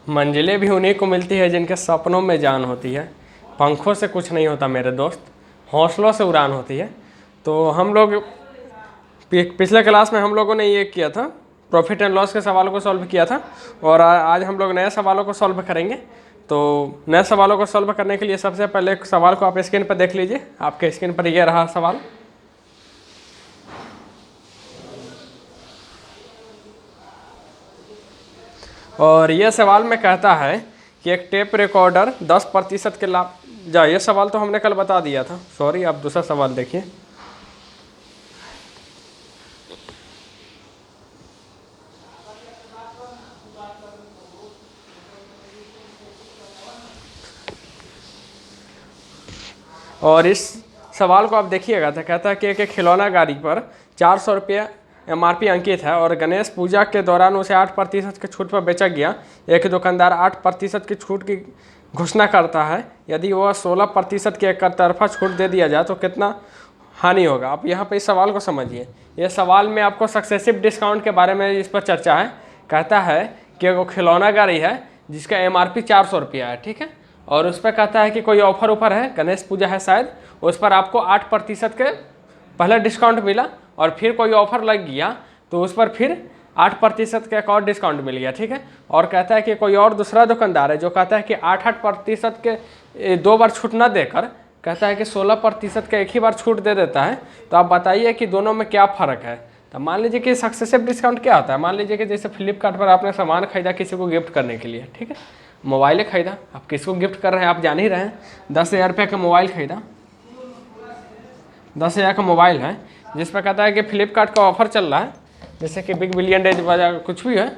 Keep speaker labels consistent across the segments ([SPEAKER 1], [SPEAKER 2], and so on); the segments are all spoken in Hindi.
[SPEAKER 1] मंजिलें भी उन्हीं को मिलती है जिनके सपनों में जान होती है। पंखों से कुछ नहीं होता मेरे दोस्त, हौसलों से उड़ान होती है। तो हम लोग पिछले क्लास में हम लोगों ने ये किया था, प्रॉफिट एंड लॉस के सवालों को सॉल्व किया था, और आज हम लोग नए सवालों को सॉल्व करेंगे। तो नए सवालों को सॉल्व करने के लिए सबसे पहले एक सवाल को आप स्क्रीन पर देख लीजिए। आपके स्क्रीन पर ये रहा सवाल। और यह सवाल में कहता है कि एक टेप रिकॉर्डर 10% के लाभ ये सवाल तो हमने कल बता दिया था, सॉरी। आप दूसरा सवाल देखिए। और इस सवाल को आप देखिएगा तो कहता है कि एक खिलौना गाड़ी पर 400 रुपये MRP अंकित है और गणेश पूजा के दौरान उसे 8% की छूट पर बेचा गया। एक दुकानदार 8% की छूट की घोषणा करता है। यदि वह 16% की एक तरफा छूट दे दिया जाए तो कितना हानि होगा। आप यहाँ पर इस सवाल को समझिए। यह सवाल में आपको सक्सेसिव डिस्काउंट के बारे में इस पर चर्चा है। कहता है कि वो खिलौना गाड़ी है जिसका MRP 400 रुपया है, ठीक है, और उस पर कहता है कि कोई ऑफर ऊपर है, गणेश पूजा है शायद, उस पर आपको 8% के पहले डिस्काउंट मिला और फिर कोई ऑफर लग गया तो उस पर फिर 8% का एक और डिस्काउंट मिल गया, ठीक है। और कहता है कि कोई और दूसरा दुकानदार है जो कहता है कि 8% के 2 बार छूट न देकर कहता है कि 16% का एक ही बार छूट दे देता है। तो आप बताइए कि दोनों में क्या फ़र्क है। तो मान लीजिए कि सक्सेसिव डिस्काउंट क्या होता है। मान लीजिए कि जैसे फ्लिपकार्ट पर आपने सामान खरीदा किसी को गिफ्ट करने के लिए, ठीक है, मोबाइल खरीदा, आप किसको गिफ्ट कर रहे हैं आप जान ही रहे हैं। 10,000 रुपये का मोबाइल खरीदा, 10,000 का मोबाइल है जिस पर कहता है कि फ्लिपकार्ट का ऑफर चल रहा है, जैसे कि बिग बिलियन डेज वजह कुछ भी है,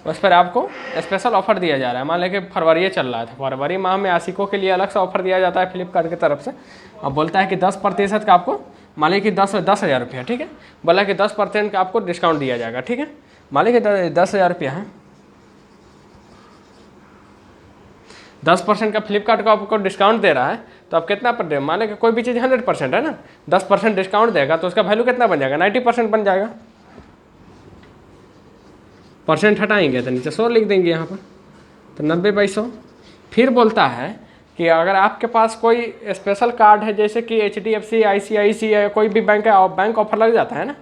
[SPEAKER 1] उस पर आपको स्पेशल ऑफर दिया जा रहा है। मान लें कि फरवरी चल रहा है तो फरवरी माह में आशिकों के लिए अलग से ऑफर दिया जाता है फ्लिपकार्ट की तरफ से। अब बोलता है कि 10% का आपको, मान लीजिए कि 10,000 रुपया, ठीक है, बोला कि 10% का आपको डिस्काउंट दिया जाएगा, ठीक है। मान लीजिए कि 10,000 रुपया है, 10% का फ्लिपकार्ट का आपको डिस्काउंट दे रहा है तो आप कितना पर दे। मान लें कि कोई भी चीज़ 100% है ना, 10% डिस्काउंट देगा तो उसका वैल्यू कितना बन जाएगा, 90% बन जाएगा। परसेंट हटाएंगे तो नीचे 100 लिख देंगे यहाँ पर, तो 90/100। फिर बोलता है कि अगर आपके पास कोई स्पेशल कार्ड है जैसे कि HDFC, ICICI, कोई भी बैंक है, बैंक ऑफर लग जाता है ना,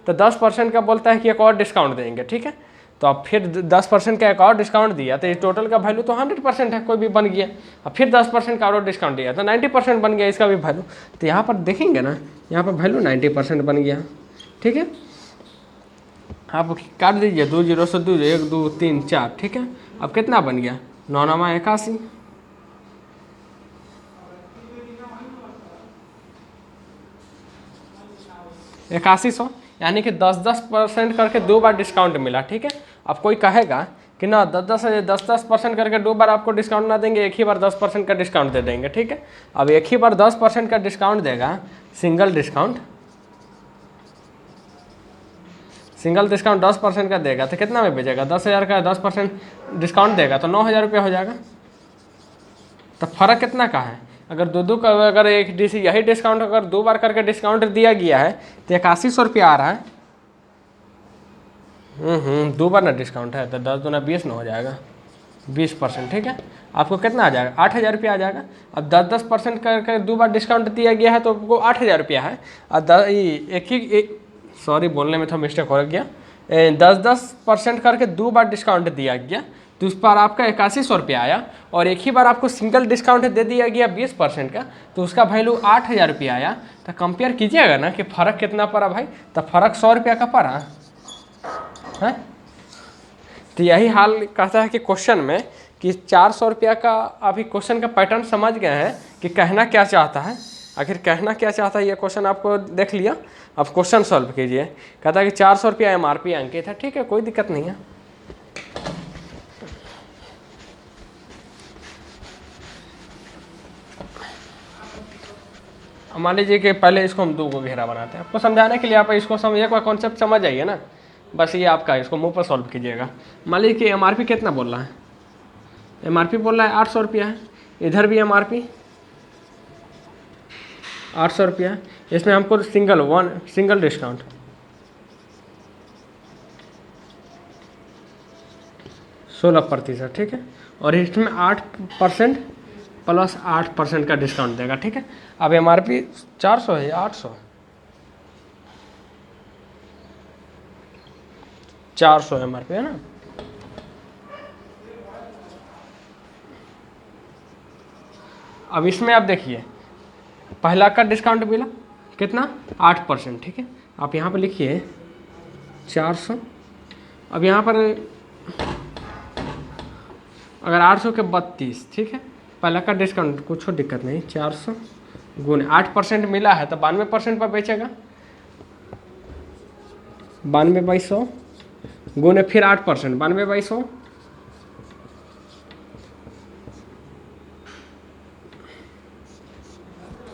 [SPEAKER 1] तो 10% का बोलता है कि एक और डिस्काउंट देंगे, ठीक है। तो अब फिर 10% का एक और डिस्काउंट दिया तो ये टोटल का वैल्यू तो 100% है, कोई भी बन गया। अब फिर 10% का और डिस्काउंट दिया तो 90% बन गया इसका भी वैल्यू। तो यहाँ पर देखेंगे ना, यहाँ पर वैल्यू 90% बन गया, ठीक है। आप काट दीजिए, 2 0 से 2 1 2 3 4, ठीक है। अब कितना बन गया, 9 9 81, 8100, यानी कि 10% करके 2 बार डिस्काउंट मिला, ठीक है। अब कोई कहेगा कि ना 10% करके 2 बार आपको डिस्काउंट ना देंगे, एक ही बार 10% का डिस्काउंट दे देंगे, ठीक है। अब एक ही बार 10% का डिस्काउंट देगा, सिंगल डिस्काउंट 10% का देगा तो कितना में बेचेगा, 10,000 का 10% डिस्काउंट देगा तो 9,000 रुपया हो जाएगा। तो फर्क कितना का है, अगर दो का, अगर एक यही डिस्काउंट अगर 2 बार करके डिस्काउंट दिया गया है तो 8100 रुपया आ रहा है। 2 बार ना डिस्काउंट है तो 10 दूना 20 ना हो जाएगा, 20%, ठीक है। आपको कितना आ जाएगा, 8,000 रुपया आ जाएगा। अब 10% करके 2 बार डिस्काउंट दिया गया है तो आपको 8,000 रुपया है। और सॉरी बोलने में थोड़ा मिस्टेक हो गया, 10% करके 2 बार डिस्काउंट दिया गया तो उस पर आपका 8100 रुपया आया। और एक ही बार आपको सिंगल डिस्काउंट दे दिया गया 20% का तो उसका वैल्यू 8,000 रुपया आया। तो कंपेयर कीजिएगा ना कि फ़र्क कितना पड़ा भाई, तो फ़र्क 100 रुपया का पड़ा है। तो यही हाल कहता है कि क्वेश्चन में कि 400 रुपया का, अभी क्वेश्चन का पैटर्न समझ गए हैं कि कहना क्या चाहता है, आखिर कहना क्या चाहता है। ये क्वेश्चन आपको देख लिया, अब क्वेश्चन सॉल्व कीजिए। कहता है कि 400 रुपया MRP अंकित है, ठीक है, कोई दिक्कत नहीं है। मान लीजिए कि पहले इसको हम 2 को घेरा बनाते हैं आपको समझाने के लिए। आप इसको एक बार कॉन्सेप्ट समझ जाइए ना, बस ये आपका, इसको मुंह पर सॉल्व कीजिएगा। मान लीजिए कि MRP कितना बोल रहा है, MRP बोल रहा है 800 रुपया है, इधर भी MRP 800 रुपया, इसमें हमको सिंगल डिस्काउंट 16%, ठीक है। और इसमें 8% प्लस 8% का डिस्काउंट देगा, ठीक है। अब MRP 400 है या 800? 400 MRP है ना। अब इसमें आप देखिए पहला का डिस्काउंट मिला कितना, 8%, ठीक है। आप यहाँ पर लिखिए 400। अब यहाँ पर अगर 800 के 32, ठीक है, पहला का डिस्काउंट कुछ दिक्कत नहीं, 400 गुने 8% मिला है तो 92% पर बेचेगा, 92/100 गुने फिर 8%, 92/100,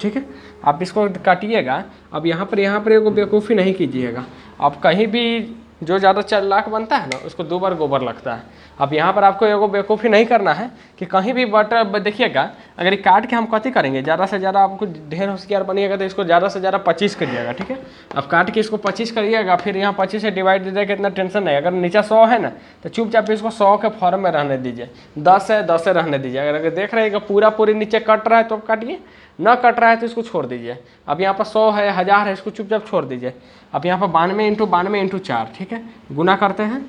[SPEAKER 1] ठीक है। आप इसको काटिएगा। अब यहाँ पर एगो बेवकूफ़ी नहीं कीजिएगा। आप कहीं भी जो ज़्यादा 4 लाख बनता है ना उसको 2 बार गोबर लगता है। अब यहाँ पर आपको एगो बेवकूफ़ी नहीं करना है कि कहीं भी बटर देखिएगा, अगर ये काट के हम कथी करेंगे, ज़्यादा से ज़्यादा आपको ढेर होशियार बनिएगा तो इसको ज़्यादा से ज़्यादा 25 करिएगा, ठीक है। अब काट के इसको 25 करिएगा, फिर यहाँ 25 से डिवाइड दीजिएगा, इतना टेंशन नहीं। अगर नीचे 100 है ना तो चुपचाप इसको 100 के फॉर्म में रहने दीजिए, 10 है 10 रहने दीजिए। अगर देख रहे हैं कि पूरी नीचे कट रहा है तो काटिए, ना कट रहा है तो इसको छोड़ दीजिए। अब यहाँ पर 100 है 1000 है, इसको चुपचाप छोड़ दीजिए। अब यहाँ पर 92 × 4, ठीक है, गुना करते हैं।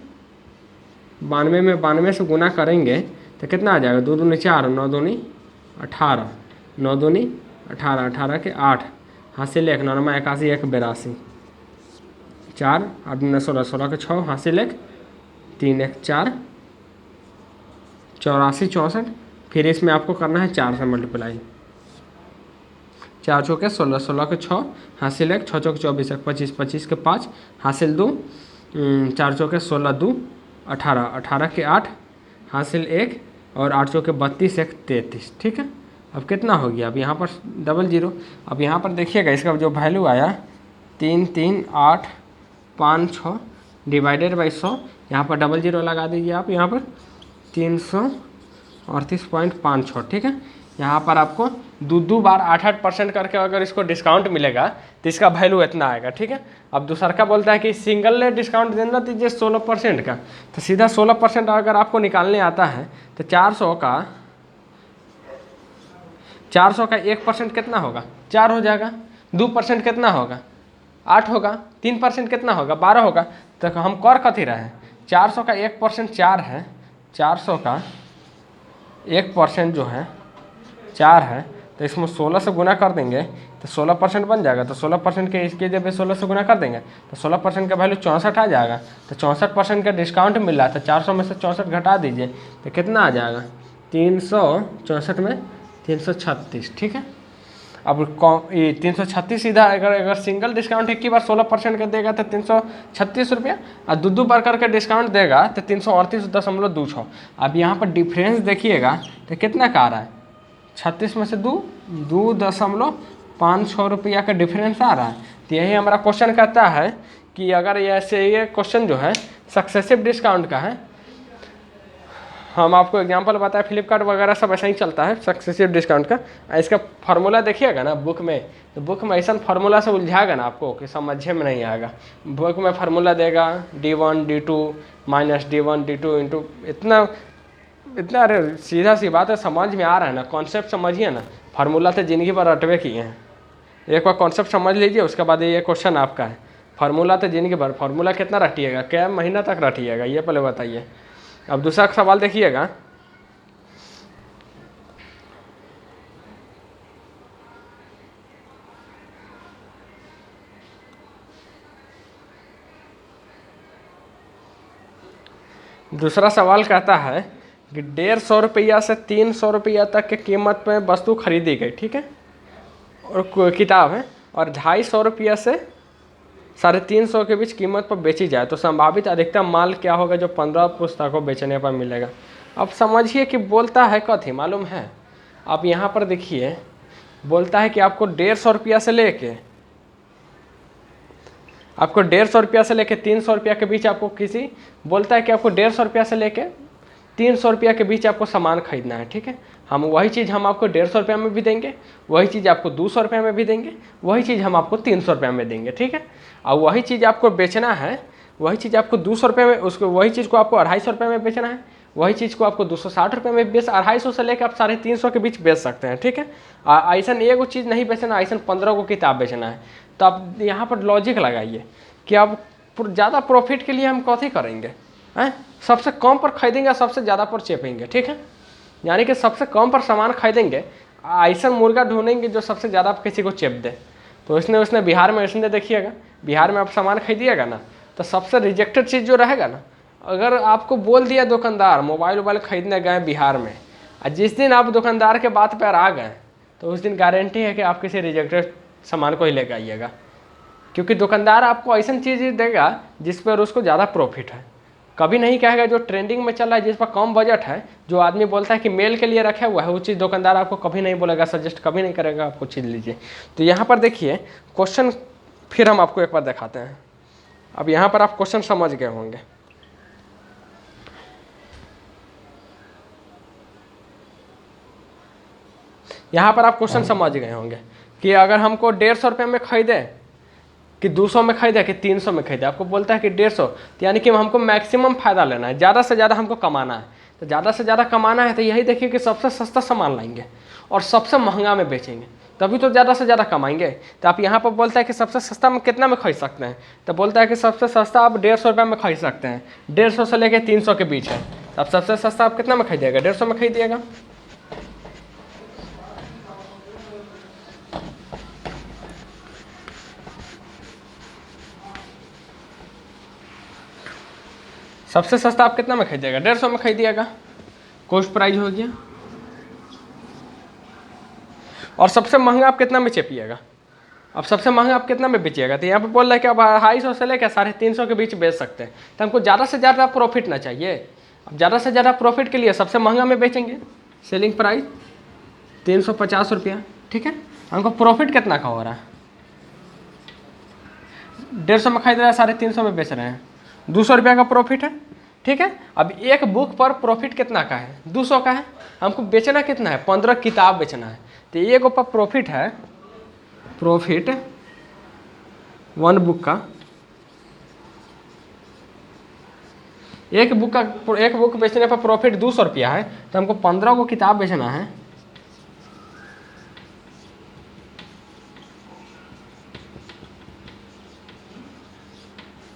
[SPEAKER 1] 92 में 92 से गुना करेंगे तो कितना आ जाएगा, 2 दूनी 4, 9 दूनी 18, 9 दूनी 18, 18 के 8, हासिल 1, 9 9 81, 1 82, 4 8 9 16, 16 के 6, हासिल 1, 3 1 4, 84 64। फिर इसमें आपको करना है 4 से मल्टीप्लाई, 4 चौके 16, 16 के 6, हासिल 1, 6 चौके 24, 1 25, 25 के 5, हासिल 2, 4 चौके 16 2 18, 18 के 8, हासिल 1, और 8 चौके 32, 1 33, ठीक है। अब कितना हो गया, अब यहाँ पर 00। अब यहाँ पर देखिएगा इसका जो वैल्यू आया 338556 डिवाइडेड बाई 100, यहाँ पर 00 लगा दीजिए आप, यहाँ पर 338.56, ठीक है। यहाँ पर आपको दो बार 8% करके अगर इसको डिस्काउंट मिलेगा तो इसका वैल्यू इतना आएगा, ठीक है। अब दूसरा का बोलता है कि सिंगल डिस्काउंट देना दीजिए 16% का, तो सीधा 16% अगर आपको निकालने आता है तो 400 का 1% कितना होगा, 4 हो जाएगा। 2% कितना होगा, 8 होगा। 3% कितना होगा, 12 होगा। तो हम कर कथी रहे हैं, 400 का 1% 4 है, 400 का 1% जो है 4 है, तो इसमें 16 से गुना कर देंगे तो 16% बन जाएगा। तो 16% के इसके जब 16 से गुना कर देंगे तो 16% का वैल्यू 64 आ जाएगा। तो 64% का डिस्काउंट मिल रहा है, तो 400 में से 64 घटा दीजिए तो कितना आ जाएगा, 364 में 336, ठीक है। अब ये 336 सीधा अगर सिंगल डिस्काउंट एक ही बार 16% का देगा तो 336 रुपया, और दो बार करके डिस्काउंट देगा तो 338.26। अब यहाँ पर डिफरेंस देखिएगा तो कितना का आ रहा है, 36 में से 2.56 रुपया का डिफरेंस आ रहा है। तो यही हमारा क्वेश्चन कहता है कि अगर ऐसे ये क्वेश्चन जो है सक्सेसिव डिस्काउंट का है, हम आपको एग्जांपल बताएं, फ्लिपकार्ट वगैरह सब ऐसा ही चलता है सक्सेसिव डिस्काउंट का। इसका फार्मूला देखिएगा ना बुक में, तो बुक में ऐसा फार्मूला से उलझाएगा ना आपको कि समझे में नहीं आएगा। बुक में फार्मूला देगा D1 D2 minus D1 D2 into इतना अरे सीधा सी बात है, समझ में आ रहा है ना, कॉन्सेप्ट समझिए ना। फार्मूला तो ज़िंदगी भर रटवे किए हैं, एक बार कॉन्सेप्ट समझ लीजिए, उसके बाद ये क्वेश्चन आपका है। फार्मूला तो ज़िंदगी भर, फार्मूला कितना रटिएगा, क्या महीना तक रटिएगा, ये पहले बताइए। अब दूसरा सवाल देखिएगा, दूसरा सवाल कहता है कि 150 रुपया से 300 रुपया तक के कीमत में वस्तु खरीदी गई, ठीक है, और किताब है, और 250 रुपया से 350 के बीच कीमत पर बेची जाए तो संभावित अधिकतम माल क्या होगा जो 15 पुस्तकों बेचने पर मिलेगा। अब समझिए कि बोलता है कथी मालूम है, आप यहाँ पर देखिए बोलता है कि आपको 150 रुपया से लेके 300 रुपया के बीच आपको बोलता है कि आपको 150 रुपया से लेके 300 रुपया के बीच आपको सामान खरीदना है, ठीक है। हम वही चीज़ हम आपको 150 रुपया में भी देंगे, वही चीज़ आपको 200 रुपया में भी देंगे, वही चीज़ हम आपको 300 रुपया में देंगे, ठीक है। और वही चीज़ आपको बेचना है, वही चीज़ आपको 200 रुपये में, उसको वही चीज़ को आपको 250 रुपये में बेचना है, वही चीज़ को आपको 260 रुपये में बेच 250 से लेकर आप 350 के बीच बेच सकते हैं, ठीक है। ऐसा एगो चीज़ नहीं बेचना, ऐसा 15 को किताब बेचना है। तो आप यहाँ पर लॉजिक लगाइए कि अब ज़्यादा प्रॉफिट के लिए हम कथी करेंगे, हैं, सबसे कम पर खरीदेंगे, सबसे ज़्यादा पर चेपेंगे, ठीक है। यानी कि सबसे कम पर सामान खरीदेंगे, ऐसा मुर्गा ढूंढेंगे जो सबसे ज़्यादा किसी को चेप दे। तो उसने बिहार में इसने देखिएगा, बिहार में आप सामान खरीदिएगा ना, तो सबसे रिजेक्टेड चीज़ जो रहेगा ना, अगर आपको बोल दिया दुकानदार मोबाइल खरीदने गए बिहार में, और जिस दिन आप दुकानदार के बात पर आ गए, तो उस दिन गारंटी है कि आप किसी रिजेक्टेड सामान को ही लेकर आइएगा, क्योंकि दुकानदार आपको ऐसा चीज़ देगा जिस पर उसको ज़्यादा प्रॉफिट है। कभी नहीं कहेगा जो ट्रेंडिंग में चल रहा है, जिस पर कम बजट है, जो आदमी बोलता है कि मेल के लिए रखा हुआ है, वो चीज़ दुकानदार आपको कभी नहीं बोलेगा, सजेस्ट कभी नहीं करेगा आपको चीज़ लीजिए। तो यहाँ पर देखिए क्वेश्चन, फिर हम आपको एक बार दिखाते हैं। अब यहाँ पर आप क्वेश्चन समझ गए होंगे। यहाँ पर आप क्वेश्चन समझ गए होंगे कि अगर हमको 150 रुपये में खरीदे कि 200 में खरीदे कि 300 में खरीदे, आपको बोलता है कि 150, तो यानी कि हमको मैक्सिमम फायदा लेना है, ज़्यादा से ज़्यादा हमको कमाना है। तो ज़्यादा से ज़्यादा कमाना है तो यही देखिए कि सबसे सस्ता सामान लाएंगे और सबसे महंगा में बेचेंगे, तभी तो ज़्यादा से ज़्यादा कमाएंगे। तो आप यहाँ पर बोलता है कि सबसे सस्ता में कितना में खरीद सकते हैं, तो बोलता है कि सबसे सस्ता आप 150 रुपये में खरीद सकते हैं, 150 से लेकर 300 के बीच है। तो अब सबसे सस्ता आप कितना में खरीदिएगा, 150 में खरीदिएगा। सबसे सस्ता आप कितना में खरीदिएगा, 150 में खरीदिएगा, कॉस्ट प्राइस हो गया। और सबसे महंगा आप कितना में चेपिएगा, अब सबसे महंगा आप कितना में बेचिएगा, तो यहाँ पे बोल रहा है कि अब 250 से लेकर 350 के बीच बेच सकते हैं। तो हमको ज़्यादा से ज़्यादा प्रॉफिट ना चाहिए, अब ज़्यादा से ज़्यादा प्रॉफिट के लिए सबसे महंगा में बेचेंगे, सेलिंग प्राइस 350 रुपया, ठीक है। हमको प्रॉफिट कितना का हो रहा है, 150 में खरीद रहा है, 350 में बेच रहे हैं, 200 रुपया का प्रॉफिट है, ठीक है। अब एक बुक पर प्रॉफिट कितना का है, 200 का है। हमको बेचना कितना है, 15 किताब बेचना है, तो एक पर प्रॉफिट है, प्रॉफिट 1 बुक का, एक बुक बेचने पर प्रॉफिट 200 रुपया है, तो हमको 15 को किताब बेचना है,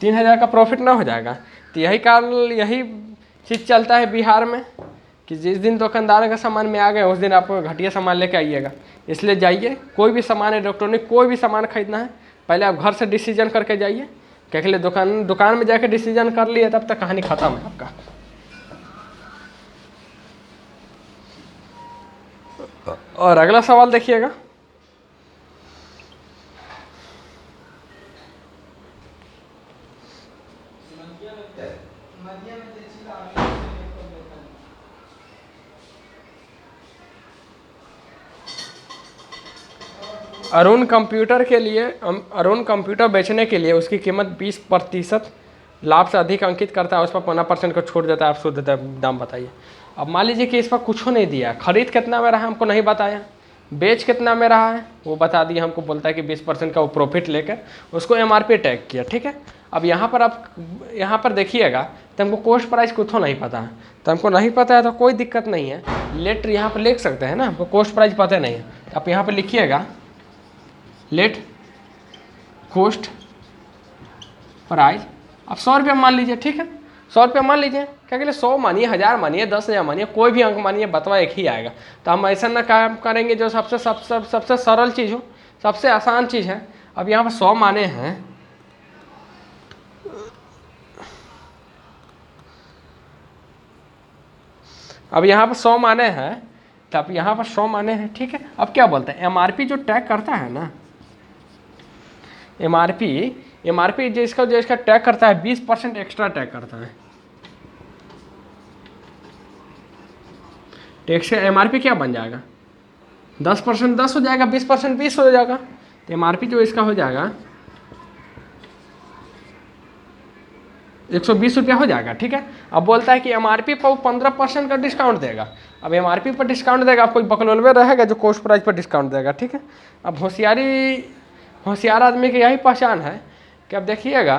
[SPEAKER 1] $3000 का प्रॉफिट ना हो जाएगा। तो यही चीज़ चलता है बिहार में कि जिस दिन दुकानदार का सामान में आ गए उस दिन आप घटिया सामान लेके आइएगा। इसलिए जाइए, कोई भी सामान इलेक्ट्रॉनिक कोई भी सामान खरीदना है, पहले आप घर से डिसीजन करके जाइए, क्या के लिए दुकान में जाके डिसीजन कर लिए तब तक कहानी खत्म है आपका। और अगला सवाल देखिएगा, अरुण कंप्यूटर बेचने के लिए उसकी कीमत 20% लाभ से अधिक अंकित करता है, उस पर 15% को छोड़ देता है, आप शुद्ध दाम बताइए। अब मान लीजिए कि इस पर कुछ नहीं दिया, खरीद कितना में रहा है हमको नहीं बताया, बेच कितना में रहा है वो बता दिया, हमको बोलता है कि 20% का वो प्रॉफिट लेकर उसको MRP टैग किया, ठीक है। अब यहाँ पर देखिएगा तो हमको कॉस्ट प्राइस कुछ नहीं पता है, तो हमको नहीं पता है तो कोई दिक्कत नहीं है, लेट यहाँ पर लिख सकते हैं ना, हमको कॉस्ट प्राइस पता नहीं है, तो आप यहाँ पर लिखिएगा लेट कॉस्ट प्राइस। अब 100 रुपया मान लीजिए, ठीक है, 100 रुपया मान लीजिए, क्या के लिए 100 मानिए, 1000 मानिए, 10,000 मानिए, कोई भी अंक मानिए, बतवा एक ही आएगा। तो हम ऐसा ना काम करेंगे जो सबसे सरल चीज़ हो, सबसे आसान चीज़ है। अब यहाँ पर 100 माने हैं, अब यहाँ पर 100 माने हैं, तो अब यहाँ पर 100 माने हैं, ठीक है। अब क्या बोलते हैं, MRP जो टैग करता है ना, MRP जो इसका टैग करता है 20% एक्स्ट्रा टैग करता है। टैक्स का MRP क्या बन जाएगा, 10% 10 हो जाएगा, 20% 20 हो जाएगा, तो MRP जो इसका हो जाएगा 120 रुपया हो जाएगा, ठीक है। अब बोलता है कि MRP पर 15% का डिस्काउंट देगा। अब MRP पर डिस्काउंट देगा, अब कोई बकलोलवे रहेगा जो कॉस्ट प्राइस पर डिस्काउंट देगा, ठीक है। अब होशियार आदमी की यही पहचान है कि अब देखिएगा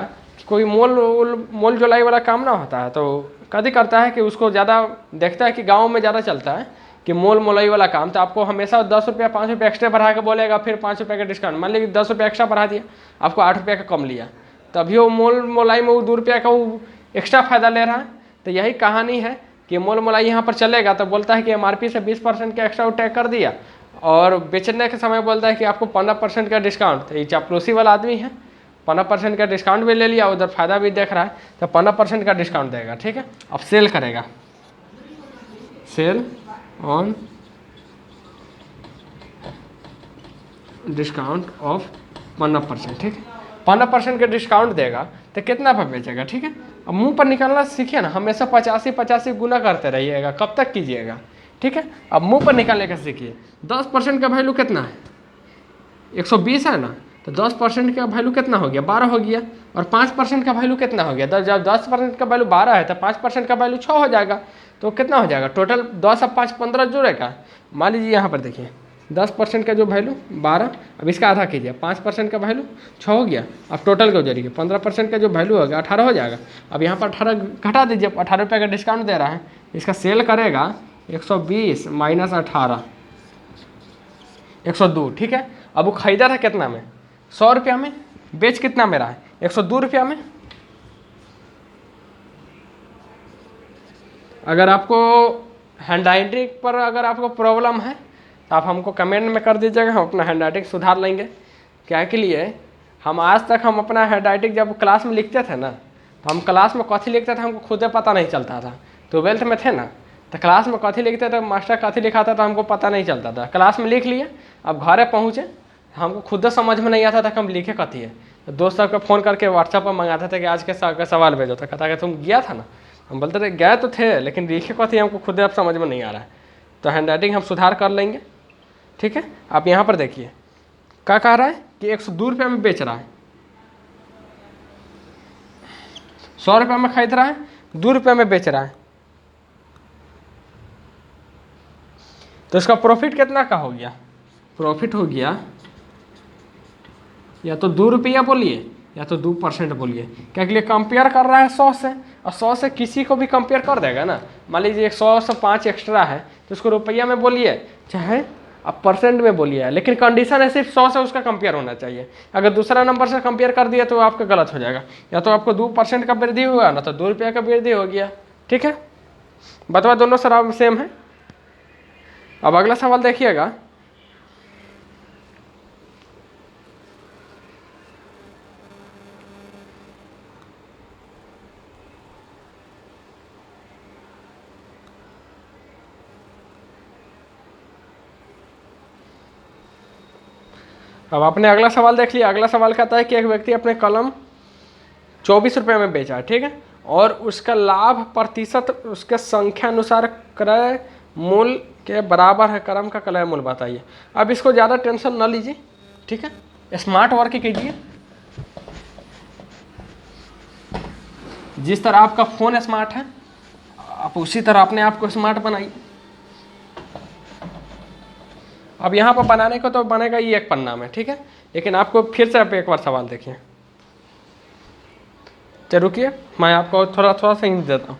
[SPEAKER 1] कोई मोल जोलाई वाला काम ना होता है, तो कभी करता है कि उसको ज़्यादा देखता है कि गाँव में ज़्यादा चलता है कि मोल मोलाई वाला काम, तो आपको हमेशा 10 रुपया 5 रुपया एक्स्ट्रा बढ़ा के बोलेगा, फिर 5 रुपये का डिस्काउंट। मान लीजिए 10 रुपया एक्स्ट्रा बढ़ा दिया, आपको 8 रुपये का कम लिया, तभी वो मोल मोलाई में वो 2 रुपया का वो एक्स्ट्रा फायदा ले रहा है। तो यही कहानी है कि मोल मोलाई यहाँ पर चलेगा तो बोलता है कि MRP से 20% का एक्स्ट्रा टैग कर दिया, और बेचने के समय बोलता है कि आपको 15% का डिस्काउंट। तो ये चापलूसी वाला आदमी है, 15% का डिस्काउंट भी ले लिया, उधर फायदा भी देख रहा है, तो 15% का डिस्काउंट देगा। ठीक है, अब सेल करेगा, सेल ऑन डिस्काउंट ऑफ 15%। ठीक है, 15% का डिस्काउंट देगा तो कितना पर बेचेगा। ठीक है, अब मुंह पर निकालना सीखिए ना, हमेशा 85 गुना करते रहिएगा, कब तक कीजिएगा। ठीक है, अब मुंह पर निकालने का सीखिए। 10% का वैल्यू कितना है, 120 है ना, तो 10% का वैल्यू कितना हो गया, 12 हो गया। और 5% का वैल्यू कितना हो गया, जब 10% का वैल्यू 12 है तो 5% का वैल्यू 6 हो जाएगा, तो कितना हो जाएगा टोटल 10 और 5 15 जुड़ेगा। मान लीजिए यहाँ पर देखिए 10% का जो वैल्यू 12, अब इसका आधा कीजिए, 5% का वैल्यू 6 हो गया। अब टोटल का जोड़िए, 15% का जो वैल्यू होगा 18 हो जाएगा। अब यहाँ पर 18 घटा दीजिए, 18 रुपये का डिस्काउंट दे रहा है, इसका सेल करेगा 120 माइनस 18 102। ठीक है, अब वो खरीदा था कितना में, 100 रुपया में, बेच कितना में रहा है, 102 रुपया में। अगर आपको हैंड राइटिंग पर अगर आपको प्रॉब्लम है तो आप हमको कमेंट में कर दीजिएगा, हम अपना हैंड राइटिंग सुधार लेंगे। क्या के लिए, हम आज तक हम अपना हैंड राइटिंग जब क्लास में लिखते थे ना, तो हम क्लास में कथी लिखते थे हमको खुद पता नहीं चलता था। 12th में थे ना, तो क्लास में कथी लिखते थे, मास्टर कथी लिखाता था हमको पता नहीं चलता था। क्लास में लिख लिए, अब घरे पहुँचे हमको खुद समझ में नहीं आता था कि हम लिखे कथी है। तो दोस्त सबको फ़ोन करके व्हाट्सएप पर मंगाते थे कि आज के सवाल भेजो, तो कहता कि तुम गया था ना, हम बोलते थे गए तो थे लेकिन लिखे कथी हमको खुद अब समझ में नहीं आ रहा है। तो हैंड राइटिंग हम सुधार कर लेंगे। ठीक है, आप यहाँ पर देखिए क्या कह रहा है कि 102 रुपये में बेच रहा है, 100 रुपये में खरीद रहा है, 2 रुपये में बेच रहा है, तो इसका प्रॉफिट कितना का हो गया, प्रॉफिट हो गया या तो 2 रुपया बोलिए या तो 2% बोलिए। क्या के लिए कंपेयर कर रहा है 100 से, और 100 से किसी को भी कंपेयर कर देगा ना। मान लीजिए 100 से 5 एक्स्ट्रा है तो उसको रुपया में बोलिए चाहे आप परसेंट में बोलिए, लेकिन कंडीशन है सिर्फ 100 से उसका कंपेयर होना चाहिए। अगर दूसरा नंबर से कंपेयर कर दिया तो आपका गलत हो जाएगा, या तो आपको 2% का वृद्धि हुआ ना तो 2 रुपया का वृद्धि हो गया। ठीक है, बतवा दोनों सर सेम है। अब अगला सवाल देखिएगा, अब आपने अगला सवाल देख लिया। अगला सवाल कहता है कि एक व्यक्ति अपने कलम 24 रुपये में बेचा है। ठीक है, और उसका लाभ प्रतिशत उसके संख्या अनुसार क्रय मूल्य के बराबर है, कलम का क्रय मूल्य बताइए। अब इसको ज़्यादा टेंशन ना लीजिए। ठीक है, स्मार्ट वर्क कीजिए। जिस तरह आपका फ़ोन स्मार्ट है आप उसी तरह अपने आप को स्मार्ट बनाइए। अब यहाँ पर बनाने को तो बनेगा ही एक पन्ना में। ठीक है, लेकिन आपको फिर से आप एक बार सवाल देखिए। चलो रुकिए, मैं आपको थोड़ा सा हिंट देता हूँ।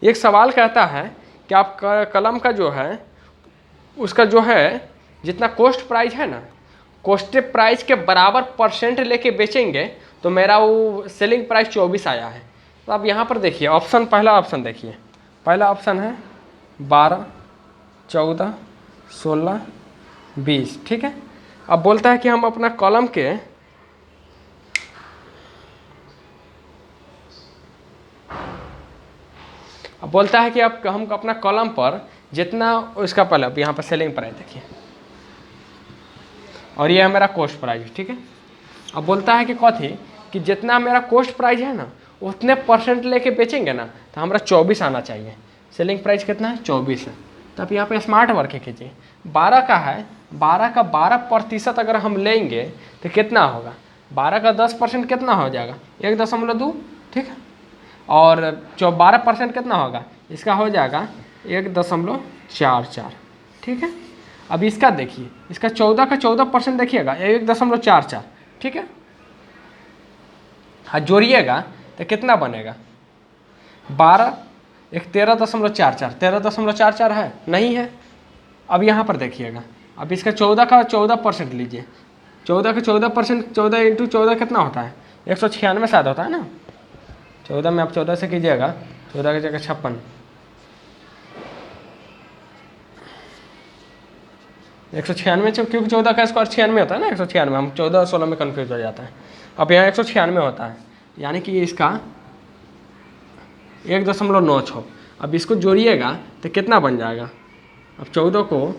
[SPEAKER 1] एक सवाल कहता है कि आप कलम का जो है उसका जो है जितना कॉस्ट प्राइस है ना, कॉस्ट प्राइस के बराबर परसेंट लेके बेचेंगे तो मेरा वो सेलिंग प्राइस 24 आया है। तो आप यहाँ पर देखिए ऑप्शन, पहला ऑप्शन देखिए, पहला ऑप्शन है 12, 14, 16, 20। ठीक है, अब बोलता है कि हम अपना कॉलम के अब बोलता है कि अब हम अपना कॉलम पर जितना उसका पहले, अब यहाँ पर सेलिंग प्राइस देखिए और ये है मेरा कॉस्ट प्राइस। ठीक है, अब बोलता है कि कथी कि जितना मेरा कॉस्ट प्राइस है ना उतने परसेंट लेके बेचेंगे ना तो हमारा 24 आना चाहिए। सेलिंग प्राइस कितना है, 24 है। तो आप यहाँ पे स्मार्ट वर्क कीजिए। 12 का है, 12 का 12% अगर हम लेंगे तो कितना होगा, 12 का 10% कितना हो जाएगा, 1.2। ठीक है, और जो 12% कितना होगा, इसका हो जाएगा 1.44। ठीक है, अब इसका देखिए, इसका 14 का 14% देखिएगा 1.44। ठीक है, हाँ जोड़िएगा तो कितना बनेगा 12, एक 13.44, 13.44 है नहीं है। अब यहाँ पर देखिएगा, अब इसका 14 का 14% लीजिए, 14 का 14%, 14 इंटू 14 कितना होता है 196 शायद होता है ना। 14 में आप 14 से कीजिएगा, 14 की जगह 56, 196, क्योंकि 14 का स्क्वायर 96 होता है ना, 196, हम 14 और 16 में कन्फ्यूज हो जाता है। अब यहाँ 196 होता है, यानी कि इसका 1.96। अब इसको जोड़िएगा तो कितना बन जाएगा, अब 14 को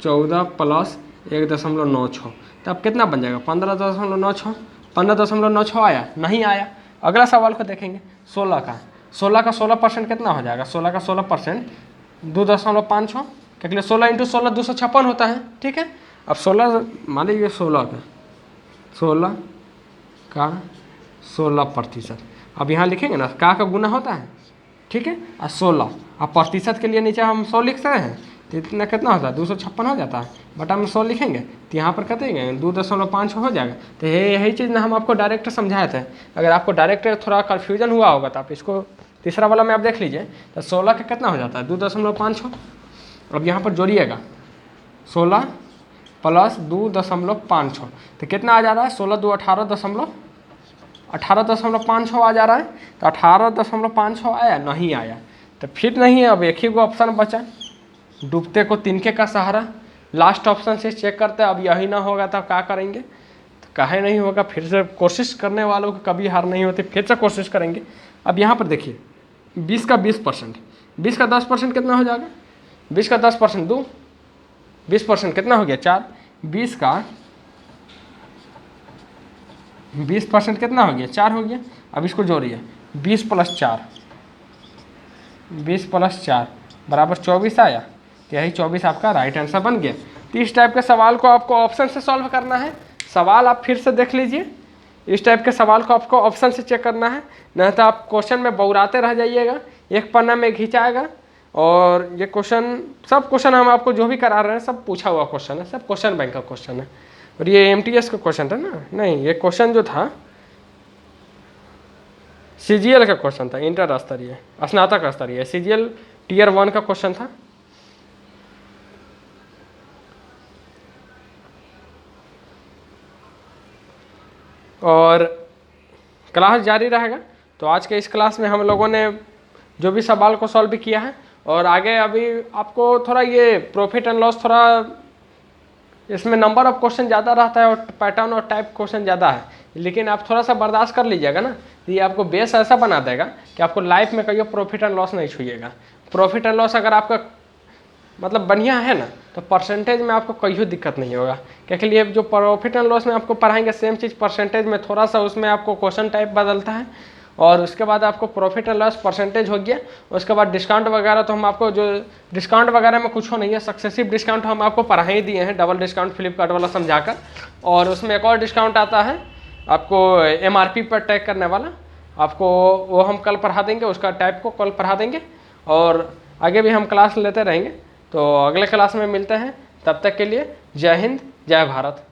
[SPEAKER 1] 14 प्लस 1.96, तो अब कितना बन जाएगा 15.96, 15.96 आया नहीं आया। अगला सवाल को देखेंगे 16 का, 16% कितना हो जाएगा, 16 का 16% 2.56, क्या के लिए 16 इंटू 16 256 होता है, ठीक है। अब 16 मान लीजिए 16 का 16%, अब यहाँ लिखेंगे ना का गुना होता है, ठीक है। और 16 अब प्रतिशत के लिए नीचे हम 100 लिख रहे हैं, तो इतना कितना होता है 256 हो जाता है, बटा में 100 लिखेंगे तो यहाँ पर कटेंगे 2.5 हो जाएगा। तो यही चीज़ ना हम आपको डायरेक्ट समझाए थे। अगर आपको डायरेक्ट थोड़ा कन्फ्यूजन हुआ होगा तो आप इसको तीसरा वाला में आप देख लीजिए, तो 16 का कितना हो जाता है 2.5। अब यहाँ पर जोड़िएगा 16 प्लस 2.5, तो कितना आ जा रहा है 16 2 18.5 आ जा रहा है। तो 18.5 आया नहीं आया, तो फिर नहीं है। अब एक ही को ऑप्शन बचा, डूबते को तिनके का सहारा, लास्ट ऑप्शन से चेक करते हैं। अब यही ना होगा तो क्या करेंगे, तो काहे नहीं होगा, फिर से कोशिश करने वालों की कभी हार नहीं होती, फिर से कोशिश करेंगे। अब यहाँ पर देखिए 20 का 20%, 20 का 10% कितना हो जाएगा, 20 का 10% 2, 20% कितना हो गया 4, 20 का 20% कितना हो गया 4 हो गया। अब इसको जोड़िए 20 प्लस 4, 20 प्लस 4 बराबर 24 आया, तो यही 24 आपका राइट आंसर बन गया। तो इस टाइप के सवाल को आपको ऑप्शन से सॉल्व करना है। सवाल आप फिर से देख लीजिए, इस टाइप के सवाल को आपको ऑप्शन से चेक करना है, नहीं तो आप क्वेश्चन में बौराते रह जाइएगा, एक पन्ना में खिंचाएगा। और ये क्वेश्चन, सब क्वेश्चन हम आपको जो भी करा रहे हैं सब पूछा हुआ क्वेश्चन है, सब क्वेश्चन बैंक का क्वेश्चन है। और ये एमटीएस का क्वेश्चन था ना, नहीं ये क्वेश्चन जो था सीजीएल का क्वेश्चन था, इंटर स्तरीय स्नातक स्तरीय, सीजीएल टीयर 1 का क्वेश्चन था। और क्लास जारी रहेगा। तो आज के इस क्लास में हम लोगों ने जो भी सवाल को सॉल्व किया है, और आगे अभी आपको थोड़ा ये प्रॉफिट एंड लॉस, थोड़ा इसमें नंबर ऑफ क्वेश्चन ज़्यादा रहता है और पैटर्न और टाइप क्वेश्चन ज़्यादा है, लेकिन आप थोड़ा सा बर्दाश्त कर लीजिएगा ना, तो ये आपको बेस ऐसा बना देगा कि आपको लाइफ में कहीं प्रॉफिट एंड लॉस नहीं छूइएगा। प्रॉफिट एंड लॉस अगर आपका मतलब बढ़िया है ना, तो परसेंटेज में आपको कहीं दिक्कत नहीं होगा। क्योंकि लिए जो प्रॉफिट एंड लॉस में आपको पढ़ाएंगे सेम चीज़ परसेंटेज में थोड़ा सा उसमें आपको क्वेश्चन टाइप बदलता है, और उसके बाद आपको प्रॉफिट एंड लॉस परसेंटेज हो गया। उसके बाद डिस्काउंट वगैरह, तो हम आपको जो डिस्काउंट वगैरह में कुछ नहीं है, सक्सेसिव डिस्काउंट हम आपको पढ़ा ही दिए हैं, डबल डिस्काउंट फ्लिपकार्ट वाला समझाकर। और उसमें एक और डिस्काउंट आता है आपको एमआरपी पर टैग करने वाला, आपको वो हम कल पढ़ा देंगे, उसका टाइप को कल पढ़ा देंगे, और आगे भी हम क्लास लेते रहेंगे। तो अगले क्लास में मिलते हैं, तब तक के लिए जय हिंद जय भारत।